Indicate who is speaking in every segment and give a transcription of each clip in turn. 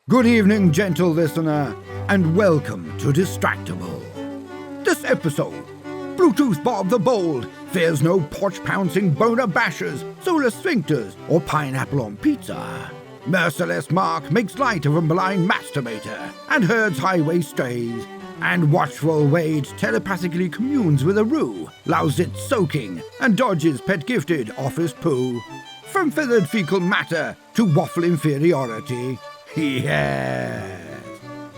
Speaker 1: Good evening, gentle listener, and welcome to Distractible. This episode, Bluetooth Bob the Bold fears no porch-pouncing boner bashers, solar sphincters, or pineapple on pizza. Merciless Mark makes light of a malign masturbator and herds highway strays. And watchful Wade telepathically communes with a roo, loves it soaking, and dodges pet-gifted office poo. From feathered fecal matter to waffle inferiority. Yes.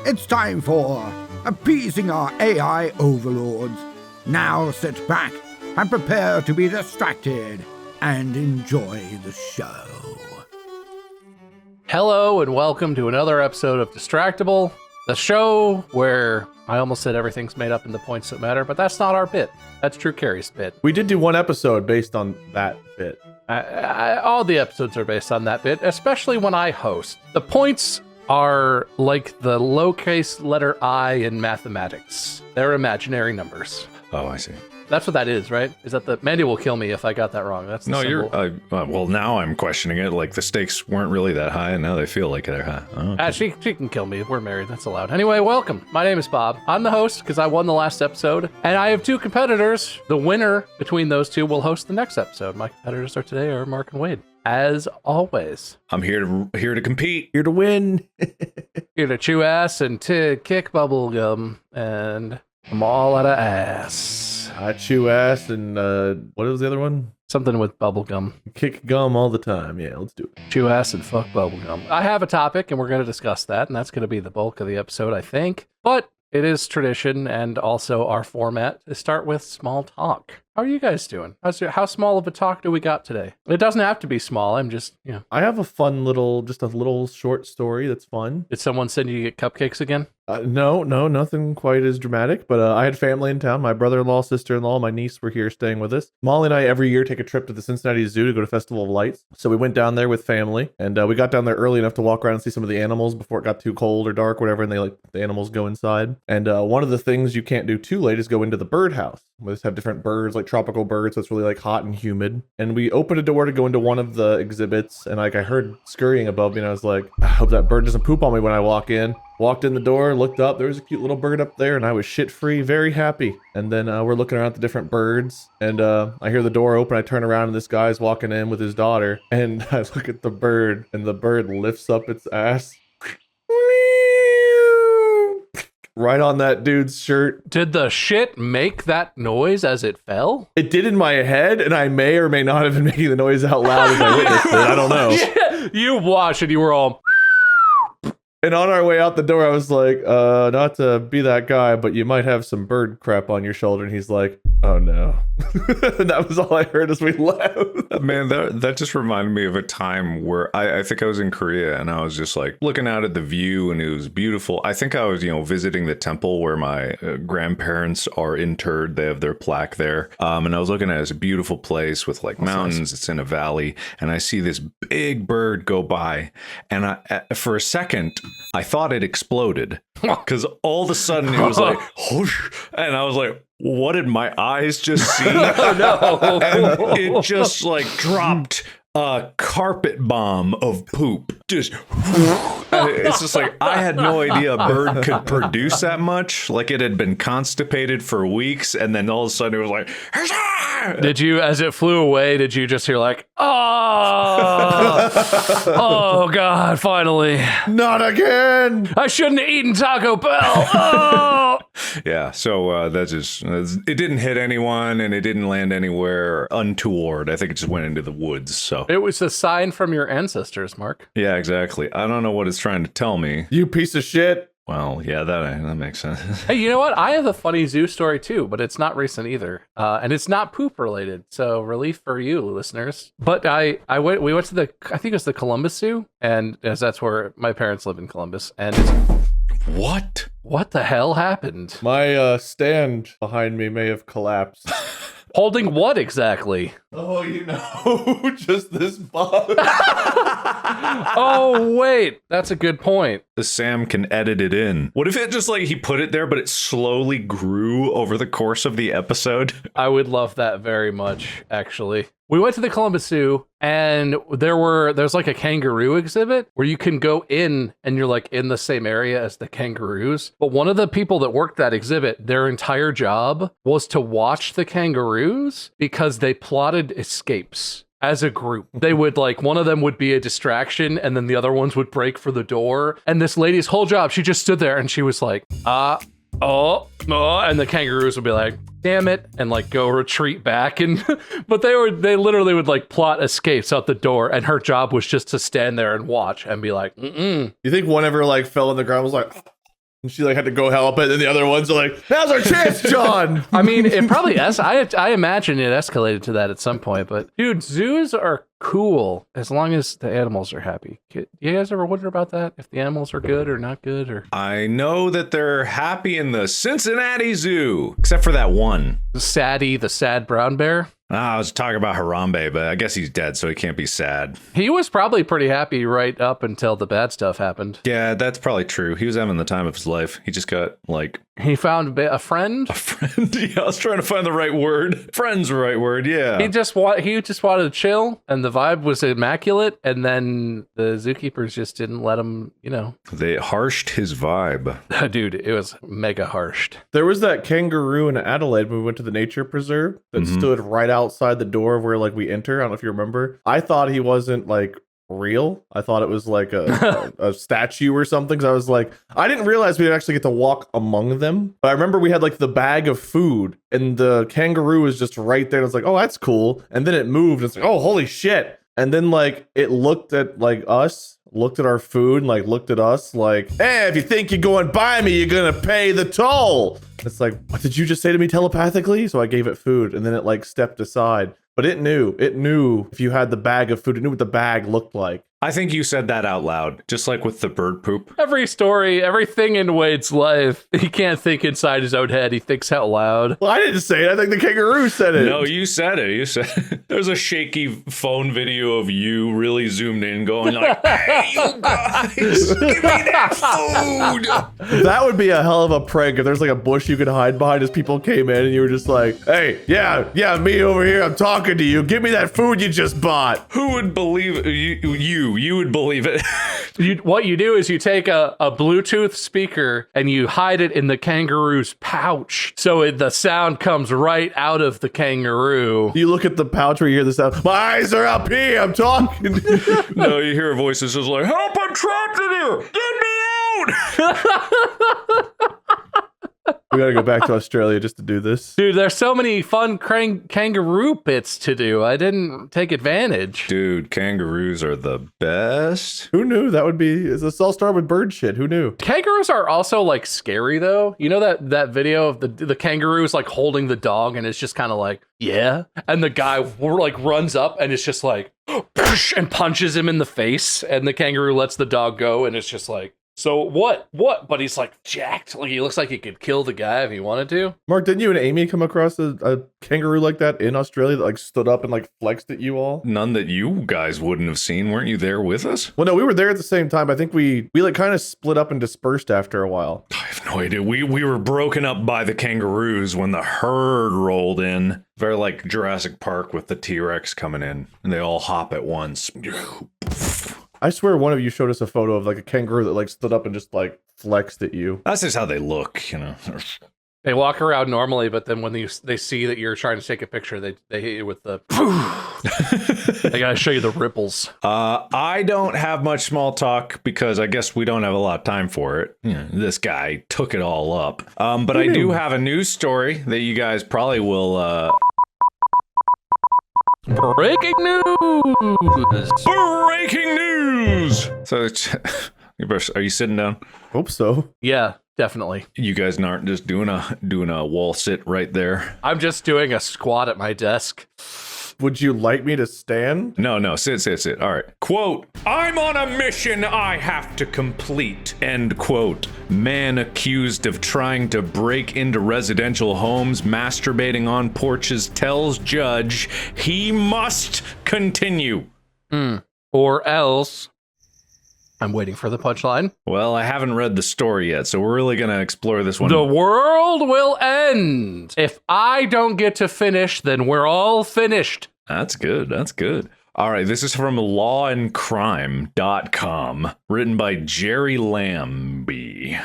Speaker 1: It's time for Appeasing Our A.I. Overlords. Now sit back and prepare to be distracted and enjoy the show.
Speaker 2: Hello and welcome to another episode of Distractible, the show where I almost said everything's made up into points that matter, but that's not our bit. That's Drew Carey's bit.
Speaker 3: We did do one episode based on that bit.
Speaker 2: All the episodes are based on that bit, especially when I host. The points are like the lowercase letter I in mathematics. They're imaginary numbers.
Speaker 4: Oh, I see.
Speaker 2: That's what that is, right? Is that the Mandy will kill me if I got that wrong? That's the symbol.
Speaker 4: Well, now I'm questioning it. Like the stakes weren't really that high, and now they feel like they're high. Oh, okay.
Speaker 2: She can kill me. We're married. That's allowed. Anyway, welcome. My name is Bob. I'm the host because I won the last episode, and I have two competitors. The winner between those two will host the next episode. My competitors today are Mark and Wade. As always,
Speaker 4: I'm here to compete,
Speaker 3: Here to win.
Speaker 2: here to chew ass and to kick bubble gum, and I'm all out of ass.
Speaker 3: I chew ass and what was the other one?
Speaker 2: Something with bubble gum.
Speaker 3: Kick gum all the time. Yeah, let's do it.
Speaker 2: Chew ass and fuck bubble gum. I have a topic, and we're going to discuss that, and that's going to be the bulk of the episode, I think. But it is tradition, and also our format, to start with small talk. How are you guys doing? How small of a talk do we got today? It doesn't have to be small. I'm just,
Speaker 3: I have a fun just a little short story that's fun.
Speaker 2: Did someone send you to get cupcakes again?
Speaker 3: No, nothing quite as dramatic, but I had family in town. My brother-in-law, sister-in-law, my niece were here staying with us. Molly and I every year take a trip to the Cincinnati Zoo to go to Festival of Lights. So we went down there with family, and we got down there early enough to walk around and see some of the animals before it got too cold or dark, whatever, and they let the animals go inside. And one of the things you can't do too late is go into the birdhouse. We just have different birds, like tropical birds, so it's really like hot and humid. And we opened a door to go into one of the exhibits, and like I heard scurrying above me, and I was like, I hope that bird doesn't poop on me when I walk in. Walked in the door, looked up, there was a cute little bird up there, and I was shit-free, very happy. And then we're looking around at the different birds, and I hear the door open, I turn around, and this guy's walking in with his daughter, and I look at the bird, and the bird lifts up its ass. Right on that dude's shirt.
Speaker 2: Did the shit make that noise as it fell?
Speaker 3: It did in my head, and I may or may not have been making the noise out loud as I witnessed it. I don't know.
Speaker 2: Yeah, you watched and you were all...
Speaker 3: And on our way out the door, I was like, not to be that guy, but you might have some bird crap on your shoulder. And he's like, oh no. And that was all I heard as we left.
Speaker 4: Man, that just reminded me of a time where I think I was in Korea, and I was just like looking out at the view, and it was beautiful. I think I was, visiting the temple where my grandparents are interred. They have their plaque there. And I was looking at it as a beautiful place with like mountains. Nice. It's in a valley, and I see this big bird go by, and for a second, I thought it exploded because all of a sudden it was like, whoosh, and I was like, what did my eyes just see?
Speaker 2: No.
Speaker 4: And it just like dropped a carpet bomb of poop. Just, it's just like, I had no idea a bird could produce that much. Like it had been constipated for weeks, and then all of a sudden it was like,
Speaker 2: did you, as it flew away, did you just hear like, oh God, finally.
Speaker 3: Not again.
Speaker 2: I shouldn't have eaten Taco Bell. Oh.
Speaker 4: Yeah, so that just, it didn't hit anyone, and it didn't land anywhere untoward. I think it just went into the woods, so.
Speaker 2: It was a sign from your ancestors, Mark.
Speaker 4: Yeah, exactly. I don't know what it's trying to tell me.
Speaker 3: You piece of shit.
Speaker 4: Well, yeah, that makes sense.
Speaker 2: Hey, you know what? I have a funny zoo story too, but it's not recent either, and it's not poop related. So relief for you, listeners. But we went to I think it was the Columbus Zoo, and as that's where my parents live in Columbus, and what the hell happened?
Speaker 3: My stand behind me may have collapsed.
Speaker 2: Holding what exactly?
Speaker 3: Oh, just this box.
Speaker 2: Oh, wait. That's a good point.
Speaker 4: Sam can edit it in. What if it just like he put it there, but it slowly grew over the course of the episode?
Speaker 2: I would love that very much, actually. We went to the Columbus Zoo, and there's like a kangaroo exhibit where you can go in and you're like in the same area as the kangaroos. But one of the people that worked that exhibit, their entire job was to watch the kangaroos because they plotted escapes. As a group, they would like, one of them would be a distraction and then the other ones would break for the door. And this lady's whole job, she just stood there and she was like, oh, and the kangaroos would be like, damn it, and like go retreat back. And but they literally would like plot escapes out the door, and her job was just to stand there and watch and be like,
Speaker 3: You think one ever like fell on the ground, was like, and she like had to go help it, and the other ones are like, now's our chance, John.
Speaker 2: I mean, it probably I imagine it escalated to that at some point, but dude, zoos are cool as long as the animals are happy. You guys ever wonder about that? If the animals are good or not good? Or
Speaker 4: I know that they're happy in the Cincinnati Zoo, except for that one.
Speaker 2: Sadie, the sad brown bear.
Speaker 4: I was talking about Harambe, but I guess he's dead, so he can't be sad.
Speaker 2: He was probably pretty happy right up until the bad stuff happened.
Speaker 4: Yeah, that's probably true. He was having the time of his life. He just got, like...
Speaker 2: He found a friend?
Speaker 4: A friend? Yeah, I was trying to find the right word. Friend's the right word, yeah.
Speaker 2: He just wanted to chill, and the vibe was immaculate, and then the zookeepers just didn't let him,
Speaker 4: They harshed his vibe.
Speaker 2: Dude, it was mega harshed.
Speaker 3: There was that kangaroo in Adelaide when we went to the nature preserve that stood right outside the door of where like we enter. I don't know if you remember. I thought he wasn't like real. I thought it was like a statue or something. So I was like, I didn't realize we'd actually get to walk among them. But I remember we had like the bag of food and the kangaroo was just right there. And I was like, oh, that's cool. And then it moved. And it's like, oh, holy shit. And then like it looked at like us, looked at our food and like looked at us like, hey, if you think you're going by me, you're going to pay the toll. It's like, what did you just say to me telepathically? So I gave it food and then it like stepped aside. But it knew if you had the bag of food, it knew what the bag looked like.
Speaker 4: I think you said that out loud, just like with the bird poop.
Speaker 2: Every story, everything in Wade's life, he can't think inside his own head. He thinks out loud.
Speaker 3: Well, I didn't say it. I think the kangaroo said it.
Speaker 4: No, you said it. You said it. There's a shaky phone video of you really zoomed in going like, hey, you guys, give me that food.
Speaker 3: That would be a hell of a prank if there's like a bush you could hide behind as people came in and you were just like, hey, yeah, me over here. I'm talking to you. Give me that food you just bought.
Speaker 4: Who would believe you would believe it.
Speaker 2: What you do is you take a Bluetooth speaker and you hide it in the kangaroo's pouch. So the sound comes right out of the kangaroo.
Speaker 3: You look at the pouch where you hear the sound. My eyes are up here. I'm talking.
Speaker 4: No, you hear a voice that's just like, help, I'm trapped in here. Get me out.
Speaker 3: We gotta go back to Australia just to do this.
Speaker 2: Dude, there's so many fun kangaroo bits to do. I didn't take advantage.
Speaker 4: Dude, kangaroos are the best.
Speaker 3: Who knew that would be? Let's all start with bird shit. Who knew?
Speaker 2: Kangaroos are also like scary though. You know that video of the kangaroo is like holding the dog and it's just kind of like, yeah. And the guy like runs up and it's just like, and punches him in the face. And the kangaroo lets the dog go and it's just like, so what? But he's like jacked. Like he looks like he could kill the guy if he wanted to.
Speaker 3: Mark, didn't you and Amy come across a kangaroo like that in Australia that like stood up and like flexed at you all?
Speaker 4: None that you guys wouldn't have seen. Weren't you there with us?
Speaker 3: Well, no, we were there at the same time. I think we like kind of split up and dispersed after a while.
Speaker 4: I have no idea. We were broken up by the kangaroos when the herd rolled in. Very like Jurassic Park with the T-Rex coming in and they all hop at once.
Speaker 3: I swear one of you showed us a photo of like a kangaroo that like stood up and just like flexed at you.
Speaker 4: That's just how they look,
Speaker 2: They walk around normally, but then when they see that you're trying to take a picture, they hit you with the... They gotta show you the ripples.
Speaker 4: I don't have much small talk because I guess we don't have a lot of time for it. This guy took it all up. But I do have a news story that you guys probably will...
Speaker 2: Breaking news!
Speaker 4: Breaking news! So, are you sitting down?
Speaker 3: Hope so.
Speaker 2: Yeah, definitely.
Speaker 4: You guys aren't just doing a wall sit right there?
Speaker 2: I'm just doing a squat at my desk.
Speaker 3: Would you like me to stand?
Speaker 4: No, sit. All right. Quote, I'm on a mission I have to complete. End quote. Man accused of trying to break into residential homes, masturbating on porches, tells judge he must continue.
Speaker 2: Or else. I'm waiting for the punchline.
Speaker 4: Well, I haven't read the story yet, so we're really going to explore this one.
Speaker 2: The world will end. If I don't get to finish, then we're all finished.
Speaker 4: That's good. That's good. All right, this is from lawandcrime.com, written by Jerry Lambie.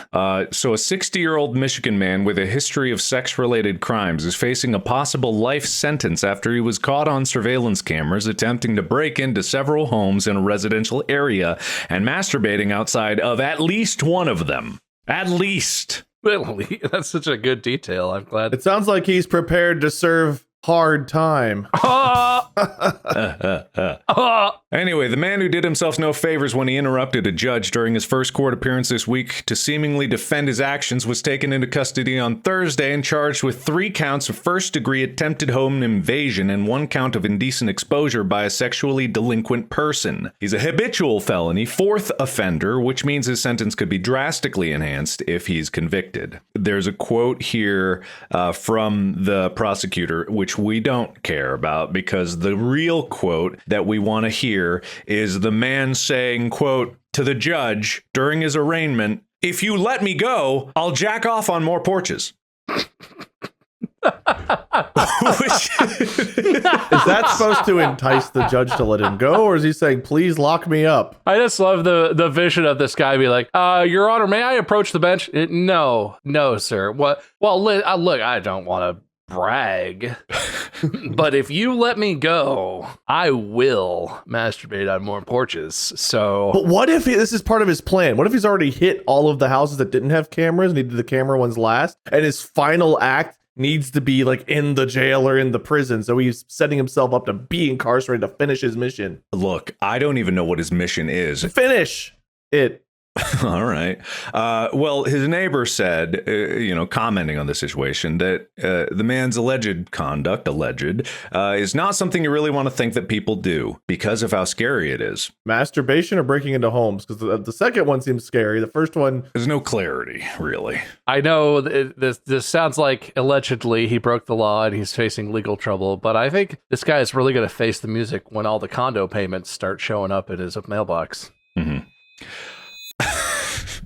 Speaker 4: So a 60-year-old Michigan man with a history of sex-related crimes is facing a possible life sentence after he was caught on surveillance cameras attempting to break into several homes in a residential area and masturbating outside of at least one of them. At least.
Speaker 2: Really? That's such a good detail. I'm glad.
Speaker 3: It sounds like he's prepared to serve hard time.
Speaker 4: Anyway, the man who did himself no favors when he interrupted a judge during his first court appearance this week to seemingly defend his actions was taken into custody on Thursday and charged with 3 counts of first-degree attempted home invasion and 1 count of indecent exposure by a sexually delinquent person. He's a habitual felony, 4th offender, which means his sentence could be drastically enhanced if he's convicted. There's a quote here from the prosecutor, which we don't care about because the real quote that we want to hear is the man saying, quote, to the judge during his arraignment, "If you let me go, I'll jack off on more porches."
Speaker 3: Is that supposed to entice the judge to let him go, or is he saying, please lock me up?
Speaker 2: I just love the vision of this guy be like, Your Honor, may I approach the bench? No, sir. What? Well, look, I don't want to brag, but if you let me go, I will masturbate on more porches. So,
Speaker 3: but what if this is part of his plan? What if he's already hit all of the houses that didn't have cameras and he did the camera ones last, and his final act needs to be like in the jail or in the prison, so he's setting himself up to be incarcerated to finish his mission?
Speaker 4: Look, I don't even know what his mission is.
Speaker 3: Finish it.
Speaker 4: All right. Well, his neighbor said, commenting on the situation, that the man's alleged conduct, is not something you really want to think that people do because of how scary it is.
Speaker 3: Masturbation or breaking into homes? Because the second one seems scary. The first one,
Speaker 4: there's no clarity, really.
Speaker 2: I know this sounds like allegedly he broke the law and he's facing legal trouble, but I think this guy is really going to face the music when all the condo payments start showing up in his mailbox.
Speaker 4: Mm-hmm.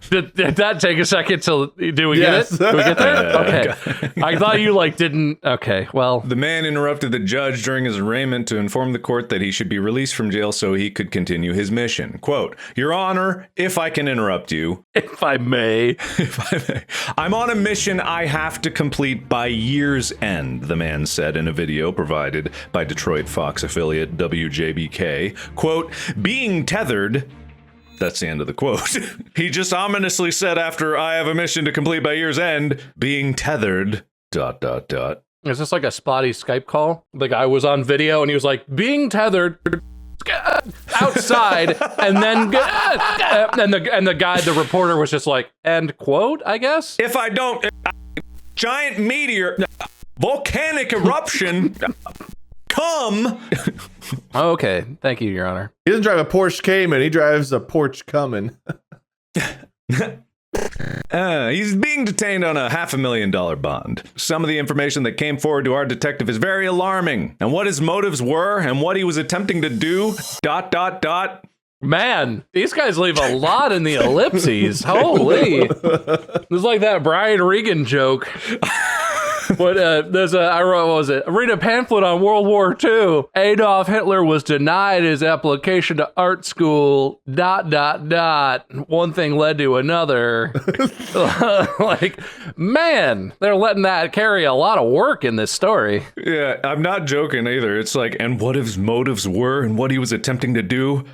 Speaker 2: Did that take a second till do we get it? Do we get there? Okay. I thought you didn't. Okay, well.
Speaker 4: The man interrupted the judge during his arraignment to inform the court that he should be released from jail so he could continue his mission. Quote, "Your Honor, if I can interrupt you."
Speaker 2: If I may.
Speaker 4: "I'm on a mission I have to complete by year's end," the man said in a video provided by Detroit Fox affiliate WJBK. Quote, "Being tethered..." That's the end of the quote. He just ominously said after "I have a mission to complete by year's end," "being tethered, ...
Speaker 2: Is this like a spotty Skype call? The guy was on video and he was like, "being tethered outside," and then and the guy, the reporter, was just like, "End quote, I guess."
Speaker 4: "If I don't, giant meteor, volcanic eruption, come."
Speaker 2: Okay, thank you, Your Honor.
Speaker 3: He doesn't drive a Porsche Cayman, he drives a Porsche Cummin.
Speaker 4: He's being detained on a $500,000 bond. Some of the information that came forward to our detective is very alarming. And what his motives were and what he was attempting to do, ...
Speaker 2: Man, these guys leave a lot in the ellipses. Holy. This is like that Brian Regan joke. What I wrote, what was it? Read a pamphlet on World War II. Adolf Hitler was denied his application to art school, ... One thing led to another. Man, they're letting that carry a lot of work in this story.
Speaker 4: Yeah, I'm not joking either. It's like, and what his motives were and what he was attempting to do, ...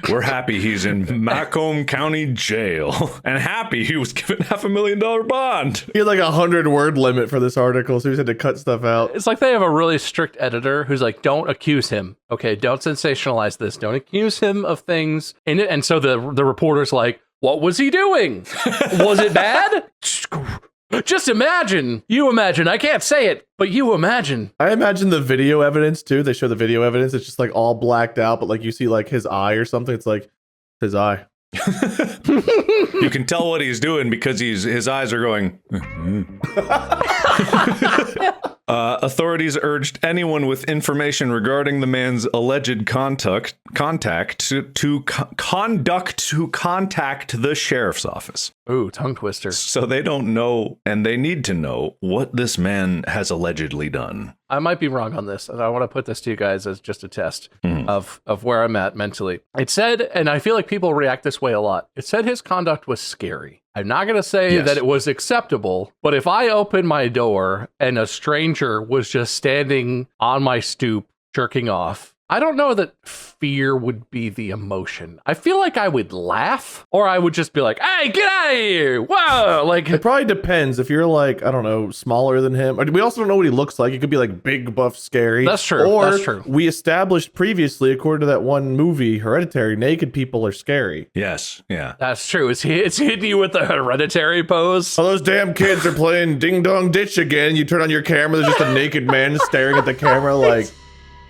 Speaker 4: We're happy he's in Macomb County Jail. And happy he was given $500,000 bond.
Speaker 3: He had like 100-word limit for this article, so he had to cut stuff out.
Speaker 2: It's like they have a really strict editor who's like, don't accuse him. Okay, don't sensationalize this. Don't accuse him of things. And so the reporter's like, what was he doing? Was it bad? Just imagine. You imagine. I can't say it, but you imagine.
Speaker 3: I imagine the video evidence too. They show the video evidence. It's just like all blacked out, but like you see like his eye or something. It's like his eye.
Speaker 4: You can tell what he's doing because his eyes are going. Authorities urged anyone with information regarding the man's alleged contact to contact the sheriff's office.
Speaker 2: Ooh, tongue twister.
Speaker 4: So they don't know, and they need to know what this man has allegedly done.
Speaker 2: I might be wrong on this, and I want to put this to you guys as just a test of where I'm at mentally. It said, and I feel like people react this way a lot, it said his conduct was scary. I'm not going to say that it was acceptable, but if I opened my door and a stranger was just standing on my stoop jerking off, I don't know that fear would be the emotion. I feel like I would laugh, or I would just be like, hey, get out of here. Whoa. Like,
Speaker 3: it probably depends. If you're like, I don't know, smaller than him. We also don't know what he looks like. He could be like big, buff, scary.
Speaker 2: That's true.
Speaker 3: Or
Speaker 2: that's true.
Speaker 3: We established previously, according to that one movie, Hereditary, naked people are scary.
Speaker 4: Yes. Yeah.
Speaker 2: That's true. It's hitting you with the Hereditary pose.
Speaker 3: Oh, those damn kids are playing Ding Dong Ditch again. You turn on your camera, there's just a naked man staring at the camera like...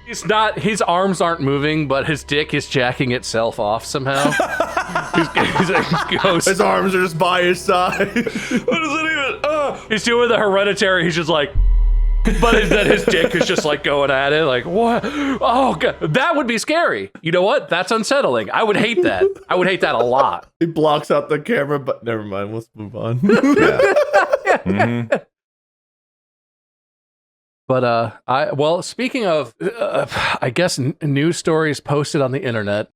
Speaker 2: His arms aren't moving, but his dick is jacking itself off somehow.
Speaker 3: His arms are just by his side.
Speaker 4: What is it even?
Speaker 2: He's doing the Hereditary. He's just like, but then his dick is just like going at it. Like, what? Oh, God. That would be scary. You know what? That's unsettling. I would hate that. I would hate that a lot.
Speaker 3: He blocks out the camera, but never mind. Let's move on.
Speaker 2: But speaking of, I guess news stories posted on the internet,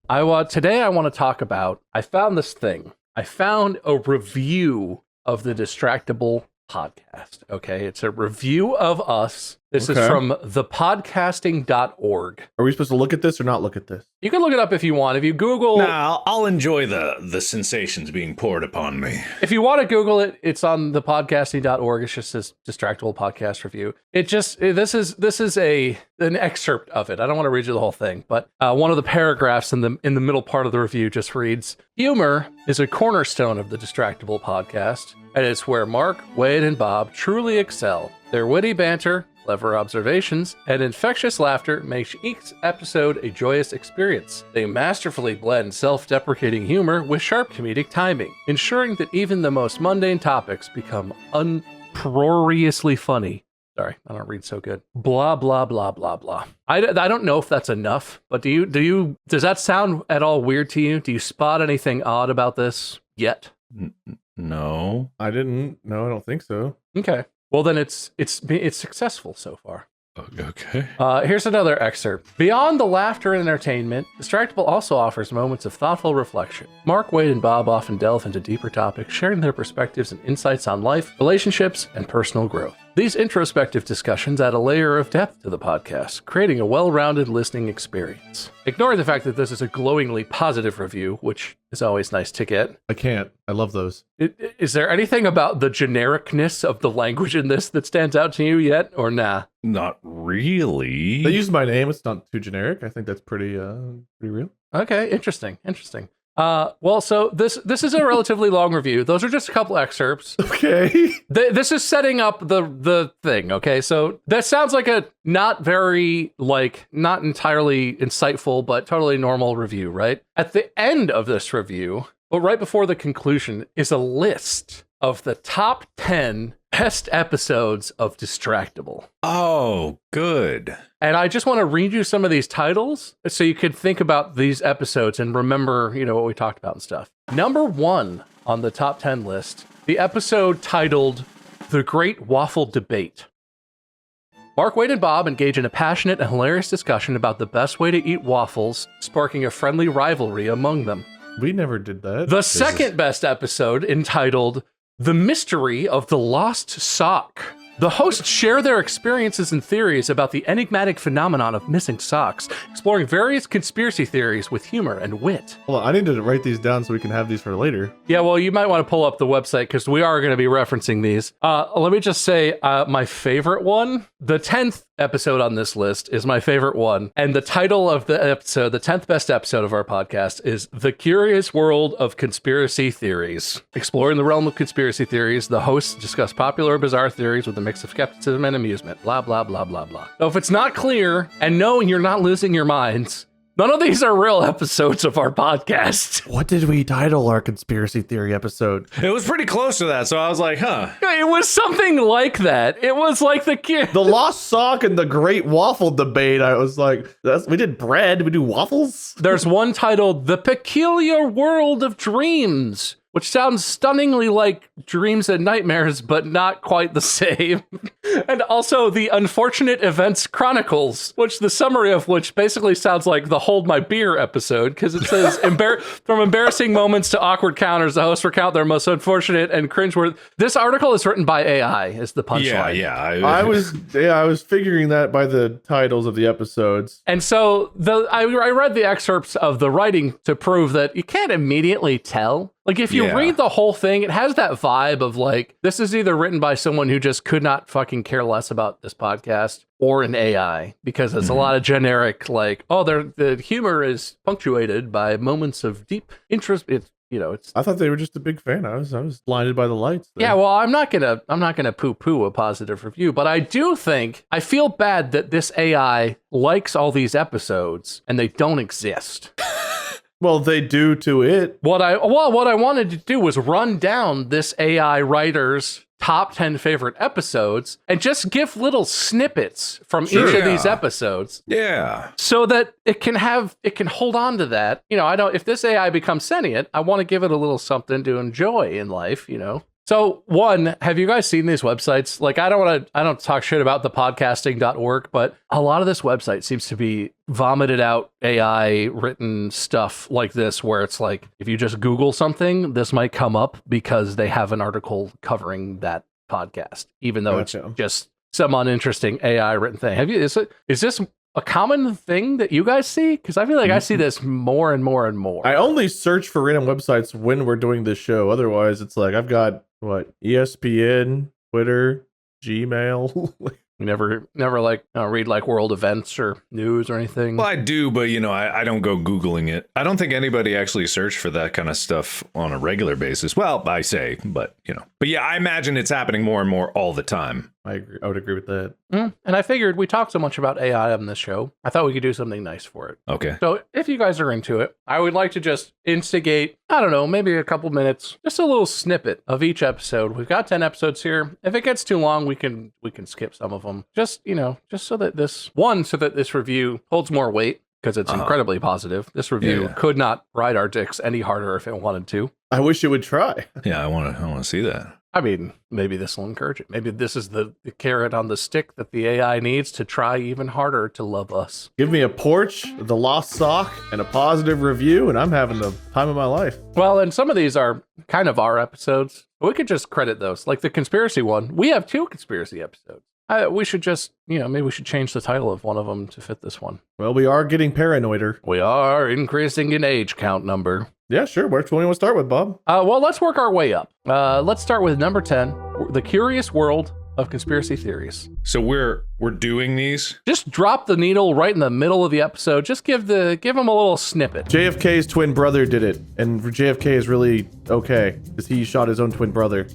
Speaker 2: today I want to talk about. I found this thing. I found a review of the Distractible podcast. Okay, it's a review of us. This is from thepodcasting.org.
Speaker 3: Are we supposed to look at this or not look at this?
Speaker 2: You can look it up if you want. If you Google...
Speaker 4: Nah, I'll enjoy the sensations being poured upon me.
Speaker 2: If you want to Google it, it's on thepodcasting.org. It's just this Distractible podcast review. This is an excerpt of it. I don't want to read you the whole thing, but one of the paragraphs in the middle part of the review just reads, "Humor is a cornerstone of the Distractible podcast, and it's where Mark, Wade, and Bob truly excel. Their witty banter, clever observations, and infectious laughter makes each episode a joyous experience. They masterfully blend self-deprecating humor with sharp comedic timing, ensuring that even the most mundane topics become uproariously funny." Sorry, I don't read so good. Blah, blah, blah, blah, blah. I don't know if that's enough, but does that sound at all weird to you? Do you spot anything odd about this yet?
Speaker 4: No.
Speaker 3: I didn't. No, I don't think so.
Speaker 2: Okay. Well, then it's successful so far.
Speaker 4: Okay.
Speaker 2: Here's another excerpt. Beyond the laughter and entertainment, Distractible also offers moments of thoughtful reflection. Mark, Wade, and Bob often delve into deeper topics, sharing their perspectives and insights on life, relationships, and personal growth. These introspective discussions add a layer of depth to the podcast, creating a well-rounded listening experience. Ignoring the fact that this is a glowingly positive review, which is always nice to get.
Speaker 3: I can't. I love those.
Speaker 2: Is there anything about the genericness of the language in this that stands out to you yet, or nah?
Speaker 4: Not really.
Speaker 3: They use my name. It's not too generic. I think that's pretty real.
Speaker 2: Okay, interesting. So this is a relatively long review. Those are just a couple excerpts.
Speaker 3: Okay.
Speaker 2: This is setting up the thing, okay? So that sounds like a not entirely insightful, but totally normal review, right? At the end of this review, but right before the conclusion, is a list of the top 10 best episodes of Distractible.
Speaker 4: Oh, good.
Speaker 2: And I just want to read you some of these titles so you could think about these episodes and remember, what we talked about and stuff. Number 1 on the top 10 list, the episode titled The Great Waffle Debate. Mark, Wade, and Bob engage in a passionate and hilarious discussion about the best way to eat waffles, sparking a friendly rivalry among them.
Speaker 3: We never did that.
Speaker 2: The second best episode, entitled The Mystery of the Lost Sock. The hosts share their experiences and theories about the enigmatic phenomenon of missing socks, exploring various conspiracy theories with humor and wit.
Speaker 3: Well, I need to write these down so we can have these for later.
Speaker 2: Yeah, well, you might want to pull up the website because we are going to be referencing these. Let me just say my favorite one, the 10th episode on this list is my favorite one. And the title of the episode, the 10th best episode of our podcast, is The Curious World of Conspiracy Theories. Exploring the realm of conspiracy theories, the hosts discuss popular or bizarre theories with a mix of skepticism and amusement. Blah, blah, blah, blah, blah. So if it's not clear, and no, you're not losing your minds, None of these are real episodes of our podcast.
Speaker 3: What did we title our conspiracy theory episode?
Speaker 4: It was pretty close to that, so I was like, huh.
Speaker 2: It was something like that. It was like
Speaker 3: The lost sock and the great waffle debate. I was like, we did bread. We do waffles.
Speaker 2: There's one titled The Peculiar World of Dreams, which sounds stunningly like Dreams and Nightmares, but not quite the same. And also The Unfortunate Events Chronicles, which the summary of which basically sounds like the Hold My Beer episode, because it says, from embarrassing moments to awkward counters, the hosts recount their most unfortunate and cringeworthy. This article is written by AI, is the punchline.
Speaker 4: Yeah.
Speaker 3: I was figuring that by the titles of the episodes.
Speaker 2: And so I read the excerpts of the writing to prove that you can't immediately tell. Like, if you read the whole thing, it has that vibe of like, this is either written by someone who just could not fucking care less about this podcast or an AI, because it's a lot of generic, like, oh, the humor is punctuated by moments of deep interest. It's,
Speaker 3: I thought they were just a big fan. I was blinded by the lights there.
Speaker 2: Yeah, well, I'm not gonna poo-poo a positive review, but I feel bad that this AI likes all these episodes and they don't exist.
Speaker 3: Well, they do to it.
Speaker 2: What I wanted to do was run down this AI writer's top 10 favorite episodes and just give little snippets from each of these episodes.
Speaker 4: Yeah.
Speaker 2: So that it can hold on to that. If this AI becomes sentient, I want to give it a little something to enjoy in life, So one, have you guys seen these websites? Like, I don't talk shit about the podcasting.org, but a lot of this website seems to be vomited out AI written stuff like this, where it's like, if you just Google something, this might come up because they have an article covering that podcast, even though it's just some uninteresting AI written thing. Is this a common thing that you guys see? Because I feel like I see this more and more and more.
Speaker 3: I only search for random websites when we're doing this show. Otherwise, it's like, I've got ESPN, Twitter, Gmail.
Speaker 2: You never like read like world events or news or anything?
Speaker 4: Well, I do, but I don't go Googling it. I don't think anybody actually searched for that kind of stuff on a regular basis. Well, I say, but yeah, I imagine it's happening more and more all the time.
Speaker 3: I agree. I would agree with that.
Speaker 2: And I figured we talked so much about AI on this show, I thought we could do something nice for it.
Speaker 4: Okay.
Speaker 2: So if you guys are into it, I would like to just instigate, I don't know, maybe a couple minutes, just a little snippet of each episode. We've got 10 episodes here. If it gets too long, we can skip some of them. Just so that this review holds more weight, because it's incredibly positive. This review could not ride our dicks any harder if it wanted to.
Speaker 3: I wish it would try.
Speaker 4: Yeah, I want to see that.
Speaker 2: I mean, maybe this will encourage it. Maybe this is the carrot on the stick that the AI needs to try even harder to love us.
Speaker 3: Give me a porch, the lost sock, and a positive review, and I'm having the time of my life.
Speaker 2: Well, and some of these are kind of our episodes. We could just credit those. Like the conspiracy one. We have 2 conspiracy episodes. We should just, maybe we should change the title of one of them to fit this one.
Speaker 3: Well, we are getting paranoider.
Speaker 2: We are increasing in age count number.
Speaker 3: Yeah, sure. Which one do you want to start with, Bob?
Speaker 2: Well, let's work our way up. Let's start with number 10, The Curious World of Conspiracy Theories.
Speaker 4: So we're doing these?
Speaker 2: Just drop the needle right in the middle of the episode. Just give them a little snippet.
Speaker 3: JFK's twin brother did it, and JFK is really okay because he shot his own twin brother.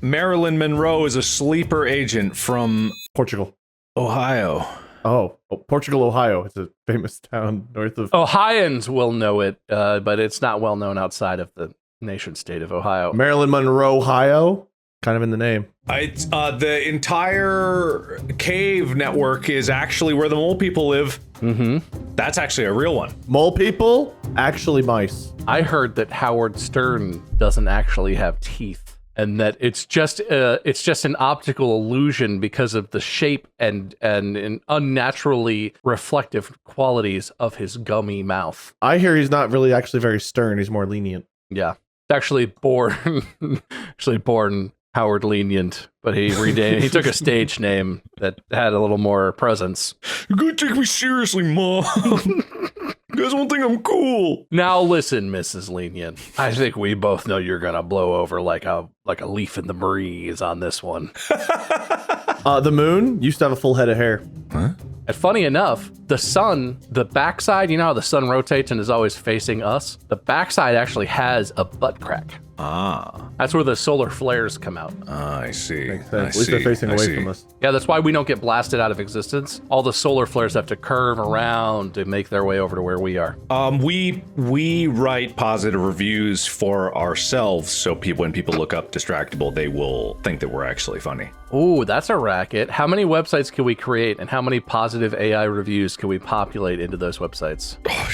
Speaker 4: Marilyn Monroe is a sleeper agent from
Speaker 3: Portugal.
Speaker 4: Ohio.
Speaker 3: Oh, Portugal, Ohio. It's a famous town north of...
Speaker 2: Ohioans will know it, but it's not well known outside of the nation state of Ohio.
Speaker 3: Marilyn Monroe, Ohio? Kind of in the name.
Speaker 4: It's the entire cave network is actually where the mole people live.
Speaker 2: Mm-hmm.
Speaker 4: That's actually a real one.
Speaker 3: Mole people? Actually mice.
Speaker 2: I heard that Howard Stern doesn't actually have teeth, and that it's just an optical illusion because of the shape and unnaturally reflective qualities of his gummy mouth.
Speaker 3: I hear he's not really actually very stern. He's more lenient.
Speaker 2: Yeah, actually born Howard Lenient, but he took a stage name that had a little more presence.
Speaker 4: You're gonna take me seriously, Mom. You guys won't think I'm cool.
Speaker 2: Now listen, Mrs. Lenient. I think we both know you're gonna blow over like a leaf in the breeze on this one.
Speaker 3: The moon used to have a full head of hair.
Speaker 2: Huh? And funny enough, the sun, the backside, you know how the sun rotates and is always facing us? The backside actually has a butt crack.
Speaker 4: Ah,
Speaker 2: That's where the solar flares come out.
Speaker 4: I see.
Speaker 3: Makes sense. At least they're facing away from us.
Speaker 2: Yeah, that's why we don't get blasted out of existence. All the solar flares have to curve around to make their way over to where we are.
Speaker 4: We write positive reviews for ourselves, so when people look up Distractible, they will think that we're actually funny.
Speaker 2: Ooh, that's a racket. How many websites can we create, and how many positive AI reviews can we populate into those websites?
Speaker 4: Oh,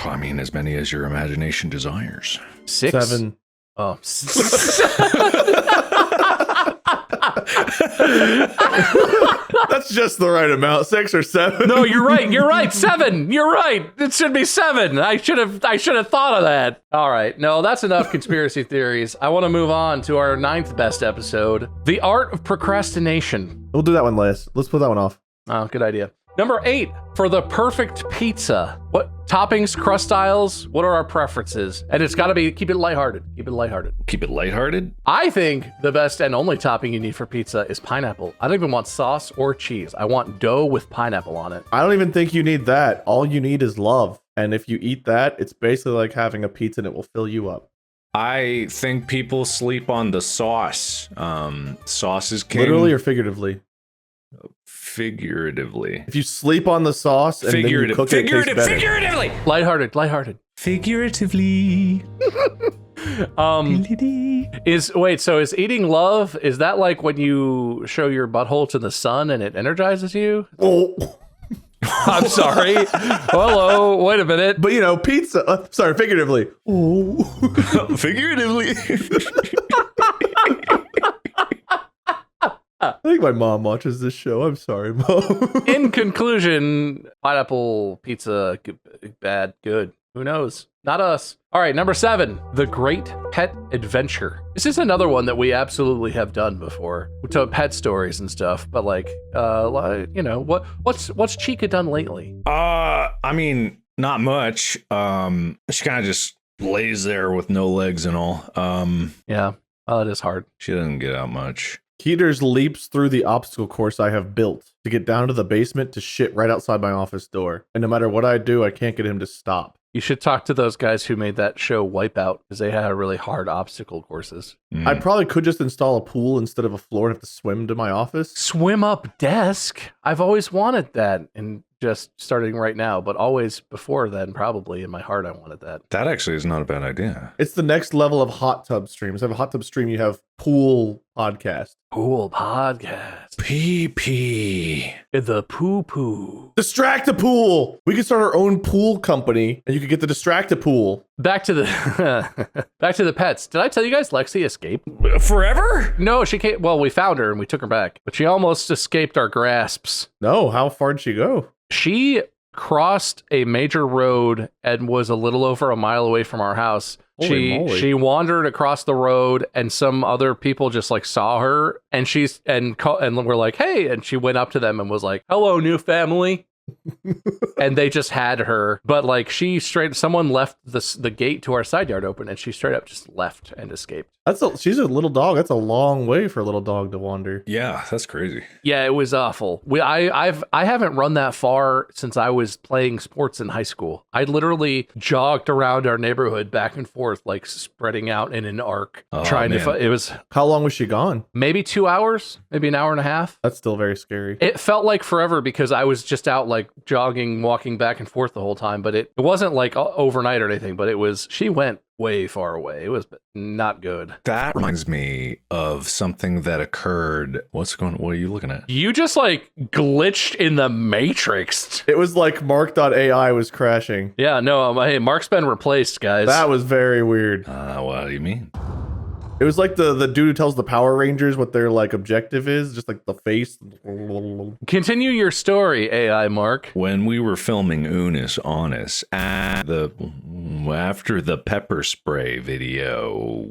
Speaker 4: I mean, as many as your imagination desires.
Speaker 2: 6?
Speaker 3: 7.
Speaker 2: Oh.
Speaker 3: That's just the right amount. 6 or 7.
Speaker 2: No, you're right. You're right. 7. You're right. It should be 7. I should have thought of that. All right. No, that's enough conspiracy theories. I want to move on to our 9th best episode, The Art of Procrastination.
Speaker 3: We'll do that one last. Let's put that one off.
Speaker 2: Oh, good idea. Number 8, for the perfect pizza. What toppings, crust styles? What are our preferences? And it's got to be, keep it lighthearted. Keep it lighthearted.
Speaker 4: Keep it lighthearted?
Speaker 2: I think the best and only topping you need for pizza is pineapple. I don't even want sauce or cheese. I want dough with pineapple on it.
Speaker 3: I don't even think you need that. All you need is love. And if you eat that, it's basically like having a pizza and it will fill you up.
Speaker 4: I think people sleep on the sauce. Sauce is king.
Speaker 3: Literally or figuratively?
Speaker 4: Figuratively.
Speaker 3: If you sleep on the sauce and then you cook it, it tastes better.
Speaker 4: Figuratively.
Speaker 2: Lighthearted.
Speaker 4: Figuratively.
Speaker 2: So is eating love, is that like when you show your butthole to the sun and it energizes you?
Speaker 3: Oh.
Speaker 2: I'm sorry. Hello, wait a minute.
Speaker 3: But pizza. Sorry, figuratively. Oh.
Speaker 4: Figuratively.
Speaker 3: I think my mom watches this show. I'm sorry, Mom.
Speaker 2: In conclusion, pineapple pizza, bad, good. Who knows? Not us. All right, number 7, The Great Pet Adventure. This is another one that we absolutely have done before. We told pet stories and stuff, but what's Chica done lately?
Speaker 4: I mean, not much. She kind of just lays there with no legs and all.
Speaker 2: Yeah, it is hard.
Speaker 4: She doesn't get out much.
Speaker 3: Heaters leaps through the obstacle course I have built to get down to the basement to shit right outside my office door. And no matter what I do, I can't get him to stop.
Speaker 2: You should talk to those guys who made that show Wipeout, because they had really hard obstacle courses.
Speaker 3: I probably could just install a pool instead of a floor and have to swim to my office.
Speaker 2: Swim up desk? I've always wanted that, and just starting right now, but always before then, probably in my heart, I wanted that.
Speaker 4: That actually is not a bad idea.
Speaker 3: It's the next level of hot tub streams. I have a hot tub stream, you have pool podcast.
Speaker 2: Pool podcast.
Speaker 4: PP.
Speaker 2: The poo-poo.
Speaker 3: Distractible! We could start our own pool company, and you could get the Distractible.
Speaker 2: Back to the pets. Did I tell you guys Lexi escaped?
Speaker 4: Forever?
Speaker 2: No, she came. Well, we found her and we took her back, but she almost escaped our grasps.
Speaker 3: No, how far did she go?
Speaker 2: She crossed a major road and was a little over a mile away from our house.
Speaker 3: Holy moly.
Speaker 2: She wandered across the road, and some other people just like saw her, and we're like, hey, and she went up to them and was like, hello, new family. And they just had her, but like someone left the gate to our side yard open, and she straight up just left and escaped.
Speaker 3: She's a little dog. That's a long way for a little dog to wander.
Speaker 4: Yeah, that's crazy.
Speaker 2: Yeah, it was awful. I haven't run that far since I was playing sports in high school. I literally jogged around our neighborhood back and forth, like spreading out in an arc, trying to. It was.
Speaker 3: How long was she gone?
Speaker 2: Maybe 2 hours, maybe an hour and a half.
Speaker 3: That's still very scary.
Speaker 2: It felt like forever because I was just out like jogging, walking back and forth the whole time. But it wasn't like overnight or anything. But she went way far away. It was not good.
Speaker 4: That reminds me of something that occurred. What are you looking at?
Speaker 2: You just like glitched in the Matrix.
Speaker 3: It was like Mark.ai was crashing.
Speaker 2: Yeah, no, hey, Mark's been replaced, guys.
Speaker 3: That was very weird.
Speaker 4: What do you mean?
Speaker 3: It was like the dude who tells the Power Rangers what their like objective is, just like the face.
Speaker 2: Continue your story, AI Mark.
Speaker 4: When we were filming Unis Honest after the pepper spray video,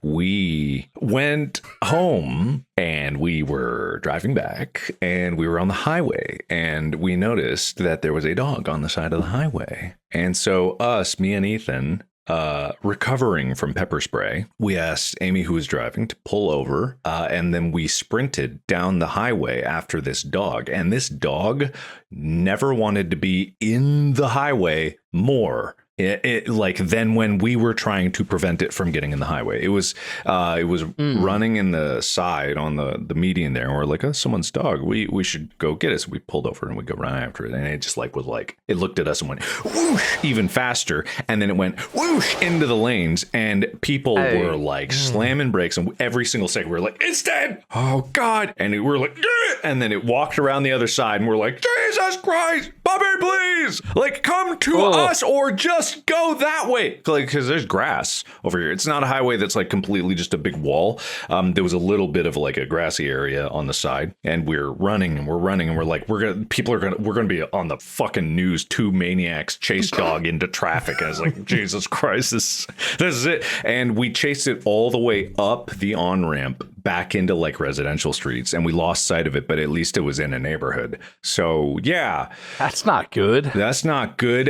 Speaker 4: we went home and we were driving back and we were on the highway and we noticed that there was a dog on the side of the highway. And so me and Ethan recovering from pepper spray. We asked Amy, who was driving, to pull over, and then we sprinted down the highway after this dog. And this dog never wanted to be in the highway more. Like then when we were trying to prevent it from getting in the highway, it was running in the side on the median there, and we're like, oh, someone's dog, we should go get it. So we pulled over and we go run after it, and it just like was like, it looked at us and went whoosh even faster, and then it went whoosh into the lanes, and people were like slamming brakes, and every single second we were like, it's dead, oh god, and we were like, yeah! And then it walked around the other side, and we're like, Jesus Christ, Bobby, please, like come to us or just go that way, like because there's grass over here. It's not a highway that's like completely just a big wall. There was a little bit of like a grassy area on the side, and we're running and we're like, we're gonna be on the fucking news. 2 maniacs chase dog into traffic. And I was like, Jesus Christ, this is it. And we chased it all the way up the on-ramp back into like residential streets, and we lost sight of it, but at least it was in a neighborhood. So yeah,
Speaker 2: that's not good,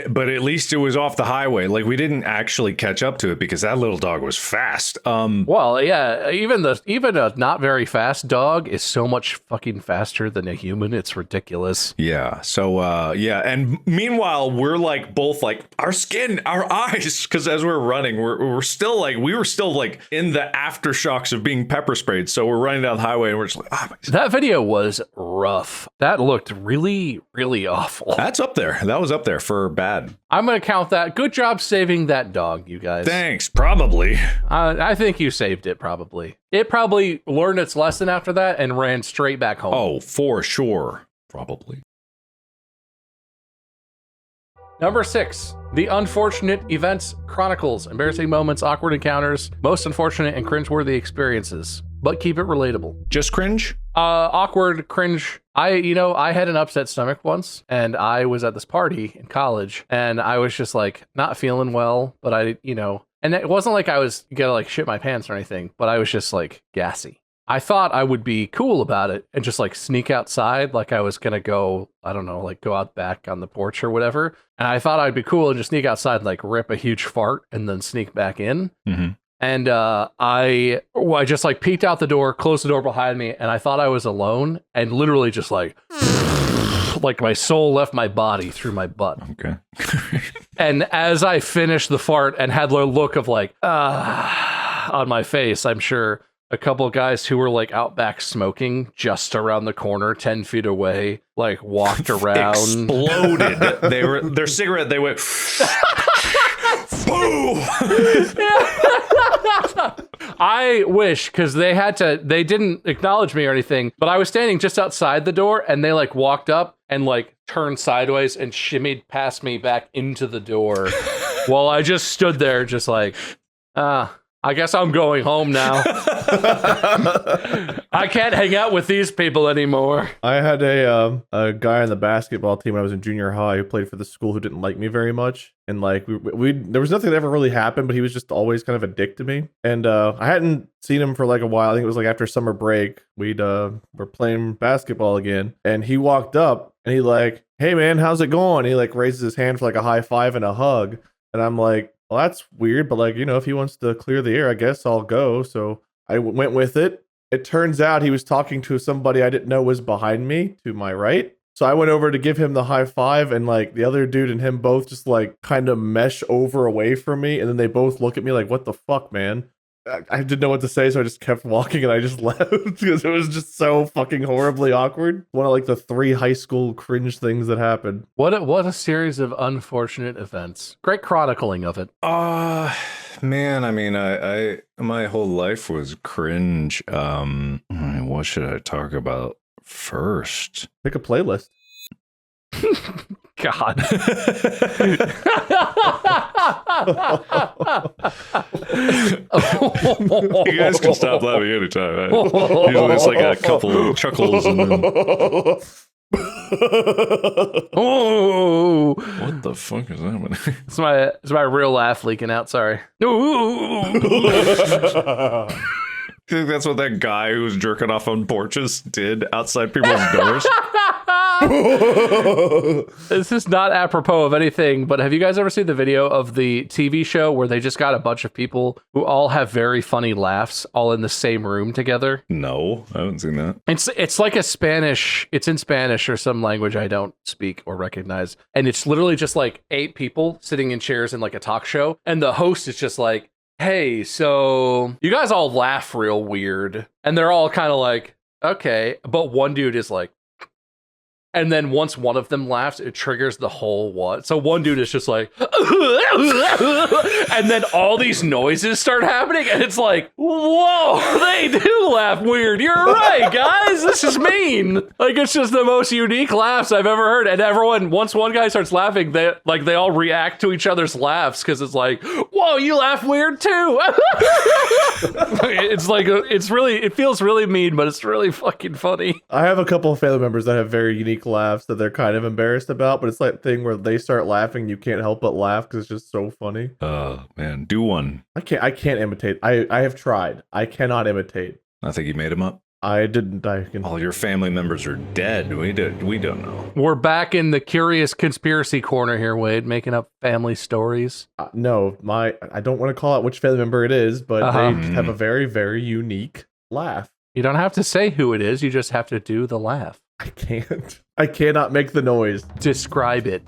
Speaker 4: but at least it was off the highway. Like we didn't actually catch up to it because that little dog was fast.
Speaker 2: Well, yeah, even a not very fast dog is so much fucking faster than a human. It's ridiculous.
Speaker 4: Yeah. So yeah, and meanwhile we're like both like our skin, our eyes, because as we're running, we were still like in the aftershocks of being pepper sprayed. So we're running down the highway and we're just like, oh my God.
Speaker 2: That video was rough. That looked really, really awful.
Speaker 4: That's up there. That was up there for bad.
Speaker 2: I'm going to count that. Good job saving that dog, you guys.
Speaker 4: Thanks. Probably.
Speaker 2: I think you saved it, probably. It probably learned its lesson after that and ran straight back home.
Speaker 4: Oh, for sure. Probably.
Speaker 2: Number 6, the unfortunate events chronicles, embarrassing moments, awkward encounters, most unfortunate and cringeworthy experiences, but keep it relatable.
Speaker 4: Just cringe?
Speaker 2: Awkward, cringe. I had an upset stomach once, and I was at this party in college, and I was just like not feeling well, but and it wasn't like I was gonna like shit my pants or anything, but I was just like gassy. I thought I would be cool about it and just like sneak outside, like I was gonna go, I don't know, like go out back on the porch or whatever. And I thought I'd be cool and just sneak outside and like rip a huge fart and then sneak back in.
Speaker 4: Mm-hmm.
Speaker 2: And I just like peeked out the door, closed the door behind me, and I thought I was alone, and literally just like my soul left my body through my butt.
Speaker 4: Okay.
Speaker 2: And as I finished the fart and had the look of like on my face, I'm sure a couple of guys who were like out back smoking just around the corner, 10 feet away, like walked around.
Speaker 4: Exploded. Their cigarette, they went boom.
Speaker 2: I wish, because they didn't acknowledge me or anything, but I was standing just outside the door and they like walked up and like turned sideways and shimmied past me back into the door while I just stood there just like, I guess I'm going home now. I can't hang out with these people anymore.
Speaker 3: I had a guy on the basketball team when I was in junior high who played for the school who didn't like me very much. And like we there was nothing that ever really happened, but he was just always kind of a dick to me. And I hadn't seen him for like a while. I think it was like after summer break. Were playing basketball again, and he walked up and he like, "Hey man, how's it going?" He like raises his hand for like a high five and a hug, and I'm like, well, that's weird, but like, if he wants to clear the air, I guess I'll go. So I went with it. It turns out he was talking to somebody I didn't know was behind me to my right. So I went over to give him the high five, and like the other dude and him both just like kind of mesh over away from me. And then they both look at me like, what the fuck, man? I didn't know what to say, so I just kept walking and I just left because it was just so fucking horribly awkward. One of like the 3 high school cringe things that happened.
Speaker 2: What a series of unfortunate events. Great chronicling of it.
Speaker 4: Man, I mean, I my whole life was cringe. What should I talk about first?
Speaker 3: Pick a playlist.
Speaker 2: God.
Speaker 4: You guys can stop laughing anytime. Right? Usually it's like a couple chuckles and then...
Speaker 2: Oh,
Speaker 4: what the fuck is happening?
Speaker 2: It's my real laugh leaking out. Sorry.
Speaker 4: think that's what that guy who was jerking off on porches did outside people's doors?
Speaker 2: This is not apropos of anything, but have you guys ever seen the video of the TV show where they just got a bunch of people who all have very funny laughs all in the same room together?
Speaker 4: No, I haven't seen that.
Speaker 2: It's like a Spanish, it's in Spanish or some language I don't speak or recognize. And it's literally just like 8 people sitting in chairs in like a talk show. And the host is just like, hey, so you guys all laugh real weird. And they're all kind of like, okay. But one dude is like, and then once one of them laughs, it triggers the whole what. So one dude is just like, and then all these noises start happening, and it's like, whoa, they do laugh weird. You're right, guys. This is mean. Like, it's just the most unique laughs I've ever heard. And everyone, once one guy starts laughing, they all react to each other's laughs because it's like, whoa, you laugh weird too. It's like, it feels really mean, but it's really fucking funny.
Speaker 3: I have a couple of family members that have very unique laughs that they're kind of embarrassed about, but it's like thing where they start laughing, you can't help but laugh because it's just so funny.
Speaker 4: Oh man, do one.
Speaker 3: I can't imitate. I have tried. I cannot imitate.
Speaker 4: I think you made him up.
Speaker 3: I didn't.
Speaker 4: All your family members are dead. We don't know.
Speaker 2: We're back in the curious conspiracy corner here, Wade, making up family stories.
Speaker 3: No, I don't want to call out which family member it is, but they just have a very, very unique laugh.
Speaker 2: You don't have to say who it is. You just have to do the laugh.
Speaker 3: I can't. I cannot make the noise.
Speaker 2: Describe it.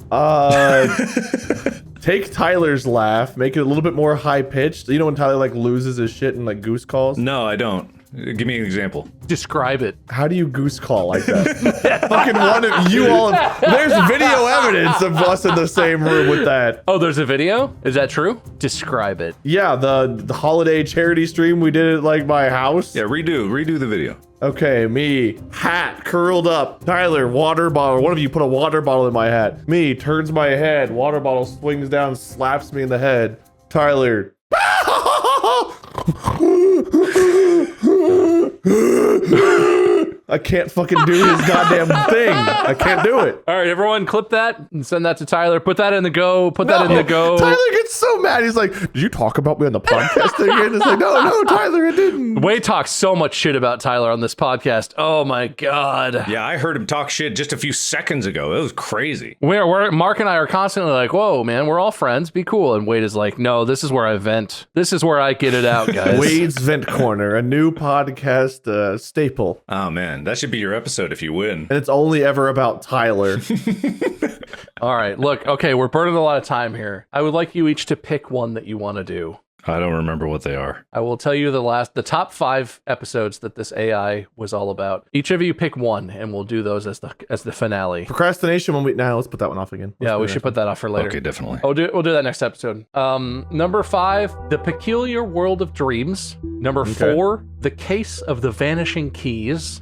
Speaker 3: Take Tyler's laugh, make it a little bit more high pitched. You know when Tyler like loses his shit and like goose calls?
Speaker 4: No, I don't. Give me an example.
Speaker 2: Describe it.
Speaker 3: How do you goose call like that? Fucking one of you all. There's video evidence of us in the same room with that.
Speaker 2: Oh, there's a video? Is that true? Describe it.
Speaker 3: Yeah, the holiday charity stream we did at like my house.
Speaker 4: Yeah, redo the video.
Speaker 3: Okay, me, hat curled up. Tyler, water bottle. One of you put a water bottle in my hat. Me, turns my head. Water bottle swings down, slaps me in the head. Tyler. I can't fucking do his goddamn thing. I can't do it.
Speaker 2: All right, everyone, clip that and send that to Tyler. Put that in the go. Put that in the go.
Speaker 3: Tyler gets so mad. He's like, "Did you talk about me on the podcast again?" It's like, no, Tyler, it didn't.
Speaker 2: Wade talks so much shit about Tyler on this podcast. Oh my god.
Speaker 4: Yeah, I heard him talk shit just a few seconds ago. It was crazy.
Speaker 2: We're Mark and I are constantly like, "Whoa, man, we're all friends. Be cool." And Wade is like, "No, this is where I vent. This is where I get it out, guys."
Speaker 3: Wade's Vent Corner, a new podcast staple.
Speaker 4: Oh man, that should be your episode if you win.
Speaker 3: And it's only ever about Tyler.
Speaker 2: All right, look, okay, we're burning a lot of time here. I would like you each to pick one that you want to do.
Speaker 4: I don't remember what they are.
Speaker 2: I will tell you the top 5 episodes that this AI was all about. Each of you pick one, and we'll do those as the finale.
Speaker 3: Procrastination let's put that one off again.
Speaker 2: We should put that off for later.
Speaker 4: Okay, definitely.
Speaker 2: We'll do that next episode. Number 5, The Peculiar World of Dreams. Number 4, The Case of the Vanishing Keys.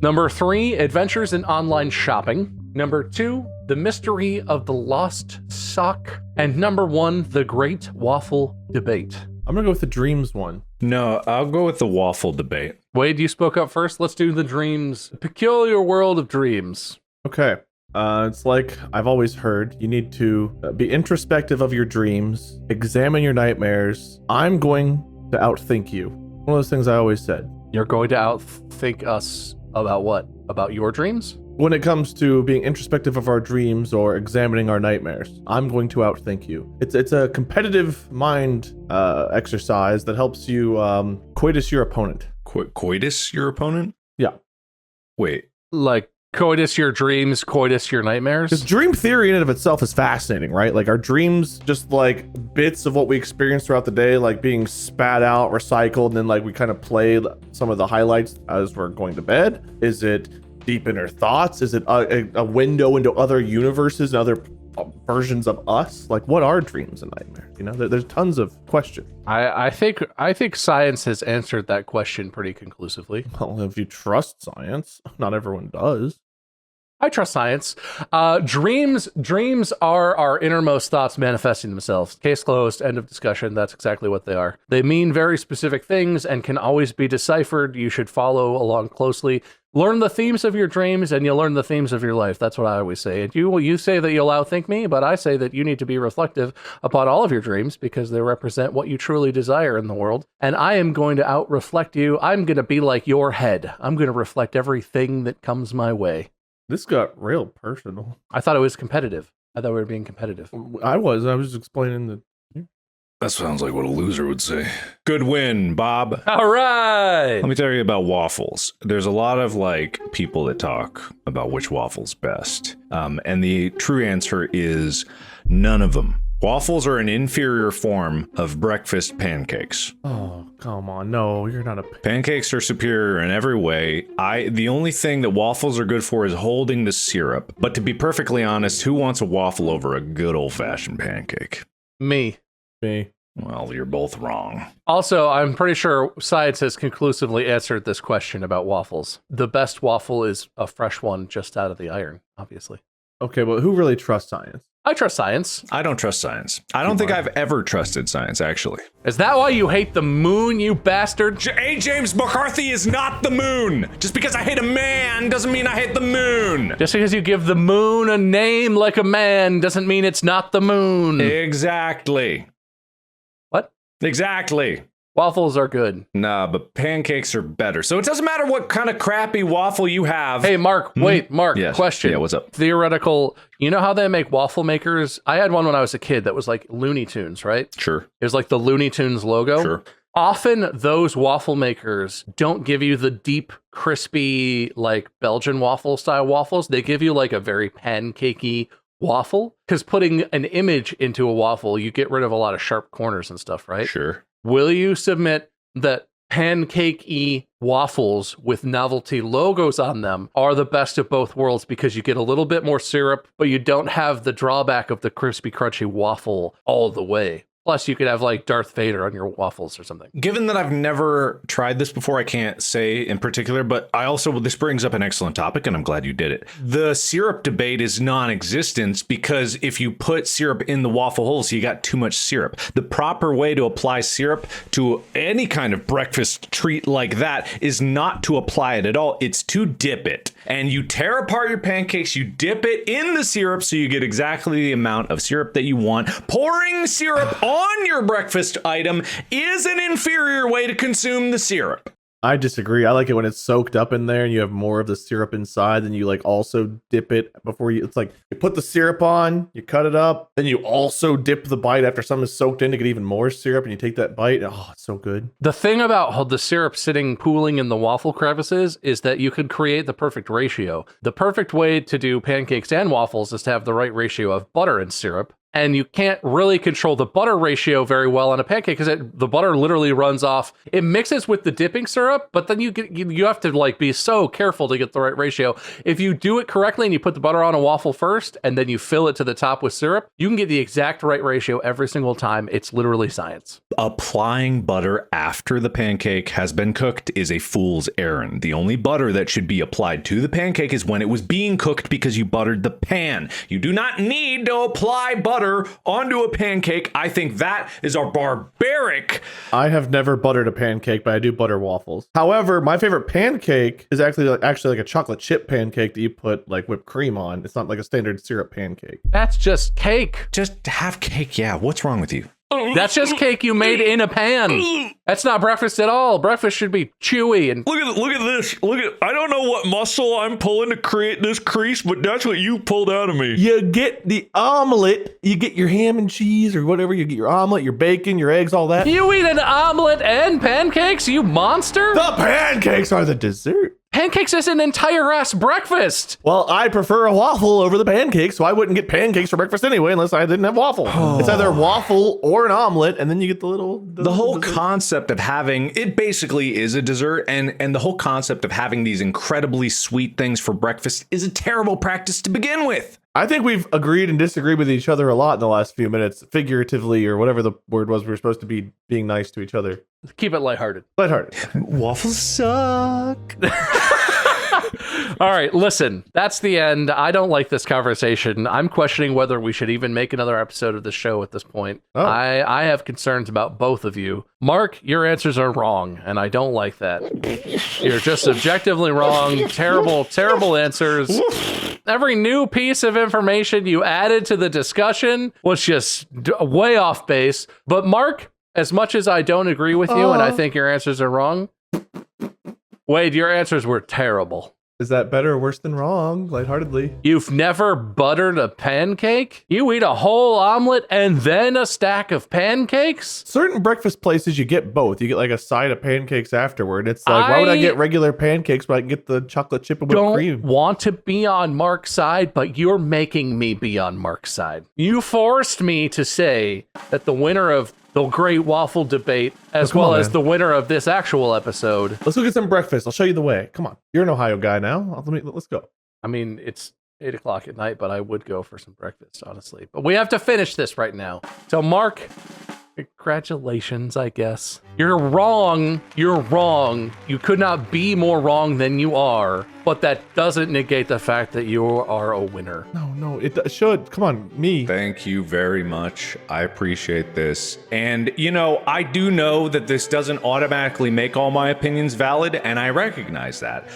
Speaker 2: Number 3, Adventures in Online Shopping. Number 2, The Mystery of the Lost Sock. And number 1, The Great Waffle Debate.
Speaker 3: I'm gonna go with the dreams one.
Speaker 4: No, I'll go with the waffle debate.
Speaker 2: Wade, you spoke up first. Let's do the dreams. The Peculiar World of Dreams.
Speaker 3: Okay. It's like I've always heard, you need to be introspective of your dreams, examine your nightmares. I'm going to outthink you. One of those things I always said.
Speaker 2: You're going to outthink us about what? About your dreams?
Speaker 3: When it comes to being introspective of our dreams or examining our nightmares, I'm going to outthink you. It's a competitive mind exercise that helps you coitus your opponent.
Speaker 4: Coitus your opponent?
Speaker 3: Yeah.
Speaker 4: Wait.
Speaker 2: Like coitus your dreams, coitus your nightmares?
Speaker 3: Because dream theory in and of itself is fascinating, right? Like, our dreams just like bits of what we experience throughout the day, like being spat out, recycled, and then like we kind of play some of the highlights as we're going to bed. Is it deep inner thoughts? Is it a window into other universes and other versions of us? Like, what are dreams and nightmares? You know, there's tons of questions.
Speaker 2: I think science has answered that question pretty conclusively.
Speaker 3: Well, if you trust science, not everyone does.
Speaker 2: I trust science. Dreams are our innermost thoughts manifesting themselves. Case closed, end of discussion. That's exactly what they are. They mean very specific things and can always be deciphered. You should follow along closely. Learn the themes of your dreams and you'll learn the themes of your life. That's what I always say. And you say that you'll outthink me, but I say that you need to be reflective upon all of your dreams because they represent what you truly desire in the world. And I am going to out-reflect you. I'm going to be like your head. I'm going to reflect everything that comes my way.
Speaker 3: This got real personal.
Speaker 2: I thought it was competitive. I thought we were being competitive.
Speaker 3: I was explaining the...
Speaker 4: That sounds like what a loser would say. Good win, Bob.
Speaker 2: All right.
Speaker 4: Let me tell you about waffles. There's a lot of people that talk about which waffle's best. And the true answer is none of them. Waffles are an inferior form of breakfast pancakes.
Speaker 3: Oh, come on. No, you're not a...
Speaker 4: Pancakes are superior in every way. The only thing that waffles are good for is holding the syrup. But to be perfectly honest, who wants a waffle over a good old-fashioned pancake?
Speaker 2: Me.
Speaker 4: Well, you're both wrong.
Speaker 2: Also, I'm pretty sure science has conclusively answered this question about waffles. The best waffle is a fresh one just out of the iron, obviously.
Speaker 3: Okay, but who really trusts science?
Speaker 2: I trust science.
Speaker 4: I don't trust science. I don't think I've ever trusted science, actually.
Speaker 2: Is that why you hate the moon, you bastard?
Speaker 4: James McCarthy is not the moon. Just because I hate a man doesn't mean I hate the moon.
Speaker 2: Just because you give the moon a name like a man doesn't mean it's not the moon.
Speaker 4: Exactly.
Speaker 2: What?
Speaker 4: Exactly.
Speaker 2: Waffles are good.
Speaker 4: Nah, but pancakes are better. So it doesn't matter what kind of crappy waffle you have.
Speaker 2: Hey, Mark, Mark,
Speaker 4: Yes.
Speaker 2: question.
Speaker 4: Yeah, what's up?
Speaker 2: Theoretical, you know how they make waffle makers? I had one when I was a kid that was like Looney Tunes, right?
Speaker 4: Sure.
Speaker 2: It was like the Looney Tunes logo.
Speaker 4: Sure.
Speaker 2: Often those waffle makers don't give you the deep, crispy, like Belgian waffle style waffles. They give you like a very pancakey waffle. Because putting an image into a waffle, you get rid of a lot of sharp corners and stuff, right?
Speaker 4: Sure.
Speaker 2: Will you submit that pancake-y waffles with novelty logos on them are the best of both worlds because you get a little bit more syrup, but you don't have the drawback of the crispy, crunchy waffle all the way? Plus, you could have like Darth Vader on your waffles or something.
Speaker 4: Given that I've never tried this before, I can't say in particular, but this brings up an excellent topic, and I'm glad you did it. The syrup debate is non-existent because if you put syrup in the waffle holes, you got too much syrup. The proper way to apply syrup to any kind of breakfast treat like that is not to apply it at all. It's to dip it. And you tear apart your pancakes, you dip it in the syrup so you get exactly the amount of syrup that you want. Pouring syrup on your breakfast item is an inferior way to consume the syrup.
Speaker 3: I disagree. I like it when it's soaked up in there and you have more of the syrup inside, then you like also dip it before you, it's like you put the syrup on, you cut it up, then you also dip the bite after something is soaked in to get even more syrup, and you take that bite. Oh, it's so good.
Speaker 2: The thing about the syrup sitting pooling in the waffle crevices is that you could create the perfect ratio. The perfect way to do pancakes and waffles is to have the right ratio of butter and syrup. And you can't really control the butter ratio very well on a pancake because the butter literally runs off. It mixes with the dipping syrup, but then you have to like be so careful to get the right ratio. If you do it correctly and you put the butter on a waffle first and then you fill it to the top with syrup, you can get the exact right ratio every single time. It's literally science.
Speaker 4: Applying butter after the pancake has been cooked is a fool's errand. The only butter that should be applied to the pancake is when it was being cooked because you buttered the pan. You do not need to apply butter onto a pancake. I think that is a barbaric.
Speaker 3: I have never buttered a pancake, but I do butter waffles. However, my favorite pancake is actually like a chocolate chip pancake that you put like whipped cream on. It's not like a standard syrup pancake.
Speaker 2: That's just cake.
Speaker 4: Just have cake. Yeah, what's wrong with you?
Speaker 2: That's just cake you made in a pan. That's not breakfast at all. Breakfast should be chewy and
Speaker 4: look at this. I don't know what muscle I'm pulling to create this crease, but that's what you pulled out of me.
Speaker 3: You get the omelet. You get your ham and cheese or whatever. You get your omelet, your bacon, your eggs, all that.
Speaker 2: You eat an omelet and pancakes, you monster?
Speaker 3: The pancakes are the dessert.
Speaker 2: Pancakes is an entire ass breakfast.
Speaker 3: Well, I prefer a waffle over the pancakes, so I wouldn't get pancakes for breakfast anyway unless I didn't have waffle. It's either waffle or an omelet, and then you get the
Speaker 4: whole concept of having it basically is a dessert, and the whole concept of having these incredibly sweet things for breakfast is a terrible practice to begin with.
Speaker 3: I think we've agreed and disagreed with each other a lot in the last few minutes, figuratively or whatever the word was. We were supposed to be being nice to each other.
Speaker 2: Keep it lighthearted.
Speaker 3: Lighthearted.
Speaker 4: Waffles suck.
Speaker 2: All right, listen, that's the end. I don't like this conversation. I'm questioning whether we should even make another episode of the show at this point.
Speaker 3: Oh.
Speaker 2: I have concerns about both of you. Mark, your answers are wrong, and I don't like that. You're just objectively wrong. Terrible, terrible answers. Every new piece of information you added to the discussion was just way off base. But Mark, as much as I don't agree with you and I think your answers are wrong, Wade, your answers were terrible.
Speaker 3: Is that better or worse than wrong? Lightheartedly.
Speaker 2: You've never buttered a pancake? You eat a whole omelet and then a stack of pancakes?
Speaker 3: Certain breakfast places, you get both. You get like a side of pancakes afterward. It's like, why would I get regular pancakes when I can get the chocolate chip and whipped cream?
Speaker 2: Don't want to be on Mark's side, but you're making me be on Mark's side. You forced me to say that the winner of the Great Waffle Debate, as well as the winner of this actual episode.
Speaker 3: Let's go get some breakfast. I'll show you the way. Come on. You're an Ohio guy now. Let's go.
Speaker 2: I mean, it's 8 o'clock at night, but I would go for some breakfast, honestly. But we have to finish this right now. So, Mark, congratulations, I guess. You're wrong. You're wrong. You could not be more wrong than you are. But that doesn't negate the fact that you are a winner.
Speaker 3: No, it should. Come on, me.
Speaker 4: Thank you very much. I appreciate this. And, I do know that this doesn't automatically make all my opinions valid, and I recognize that.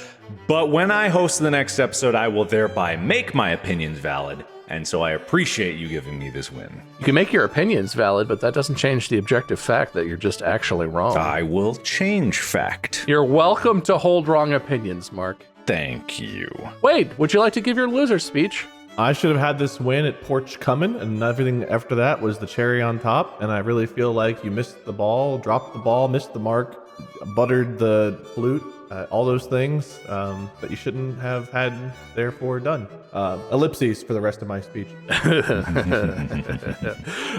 Speaker 4: But when I host the next episode, I will thereby make my opinions valid. And so I appreciate you giving me this win.
Speaker 2: You can make your opinions valid, but that doesn't change the objective fact that you're just actually wrong.
Speaker 4: I will change fact.
Speaker 2: You're welcome to hold wrong opinions, Mark.
Speaker 4: Thank you.
Speaker 2: Wade, would you like to give your loser speech?
Speaker 3: I should have had this win at Porch Coming, and everything after that was the cherry on top. And I really feel like you missed the ball, dropped the ball, missed the mark, buttered the flute, all those things that you shouldn't have had, therefore done. Ellipses for the rest of my speech.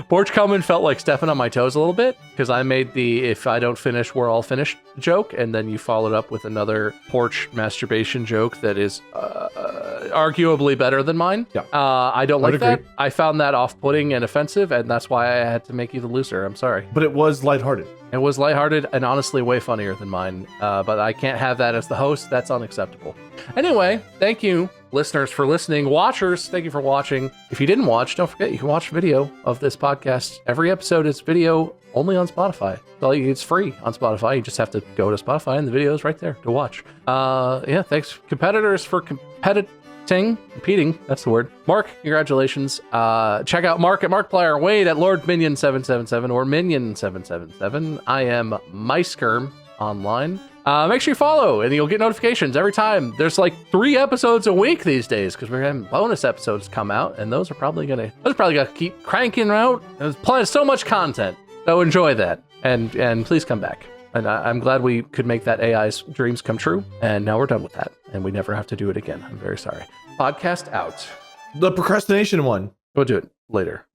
Speaker 2: Porch Coming felt like stepping on my toes a little bit because I made the "if I don't finish, we're all finished" joke, and then you followed up with another porch masturbation joke that is arguably better than mine.
Speaker 3: Yeah.
Speaker 2: I don't like that.
Speaker 3: agree.
Speaker 2: I found that off-putting and offensive, and that's why I had to make you the loser. I'm sorry.
Speaker 3: But it was lighthearted.
Speaker 2: It was lighthearted and honestly way funnier than mine, but I can't have that as the host. That's unacceptable. Anyway, thank you, listeners, for listening. Watchers, thank you for watching. If you didn't watch, don't forget you can watch video of this podcast. Every episode is video only on Spotify. It's free on Spotify. You just have to go to Spotify and the video is right there to watch. Thanks, competitors, for competing, that's the word. Mark, congratulations. Check out Mark at Markiplier, Wade at Lord Minion 777 or Minion 777. I am Meiskirm online. Make sure you follow and you'll get notifications every time. There's like 3 episodes a week these days because we're having bonus episodes come out, and those are probably gonna keep cranking out. There's so much content, so enjoy that and please come back. And I'm glad we could make that AI's dreams come true. And now we're done with that. And we never have to do it again. I'm very sorry. Podcast out.
Speaker 3: The procrastination one.
Speaker 2: We'll do it later.